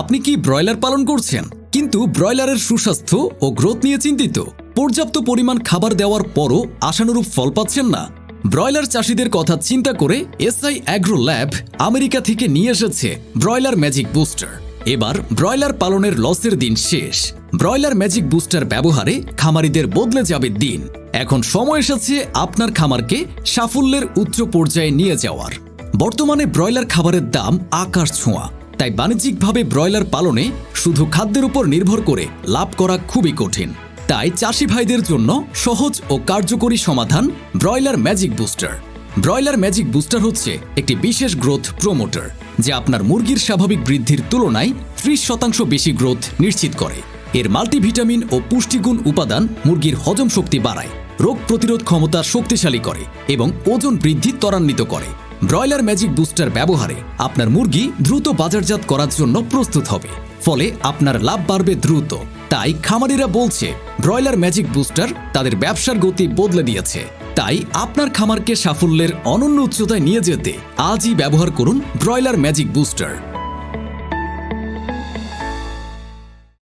আপনি কি ব্রয়লার পালন করছেন কিন্তু ব্রয়লারের সুস্বাস্থ্য ও গ্রোথ নিয়ে চিন্তিত? পর্যাপ্ত পরিমাণ খাবার দেওয়ার পরও আশানুরূপ ফল পাচ্ছেন না? ব্রয়লার চাষিদের কথা চিন্তা করে এসআই অ্যাগ্রো ল্যাব আমেরিকা থেকে নিয়ে এসেছে ব্রয়লার ম্যাজিক বুস্টার। এবার ব্রয়লার পালনের লসের দিন শেষ। ব্রয়লার ম্যাজিক বুস্টার ব্যবহারে খামারিদের বদলে যাবে দিন। এখন সময় এসেছে আপনার খামারকে সাফল্যের উচ্চ পর্যায়ে নিয়ে যাওয়ার। বর্তমানে ব্রয়লার খাবারের দাম আকাশ ছোঁয়া, তাই বাণিজ্যিকভাবে ব্রয়লার পালনে শুধু খাদ্যের উপর নির্ভর করে লাভ করা খুবই কঠিন। তাই চাষি ভাইদের জন্য সহজ ও কার্যকরী সমাধান broiler magic booster. Broiler magic booster হচ্ছে একটি বিশেষ গ্রোথ প্রমোটার, যা আপনার মুরগির স্বাভাবিক বৃদ্ধির তুলনায় 30% বেশি গ্রোথ নিশ্চিত করে। এর মাল্টিভিটামিন ও পুষ্টিগুণ উপাদান মুরগির হজম শক্তি বাড়ায়, রোগ প্রতিরোধ ক্ষমতা শক্তিশালী করে এবং ওজন বৃদ্ধি ত্বরান্বিত করে। ব্রয়লার ম্যাজিক বুস্টার ব্যবহারে আপনার মুরগি দ্রুত বাজারজাত করার জন্য প্রস্তুত হবে, ফলে আপনার লাভ বাড়বে দ্রুত। তাই খামারিরা বলছে ব্রয়লার ম্যাজিক বুস্টার তাদের ব্যবসার গতি বদলে দিয়েছে। তাই আপনার খামারকে সাফল্যের অনন্য উচ্চতায় নিয়ে যেতে আজই ব্যবহার করুন ব্রয়লার ম্যাজিক বুস্টার।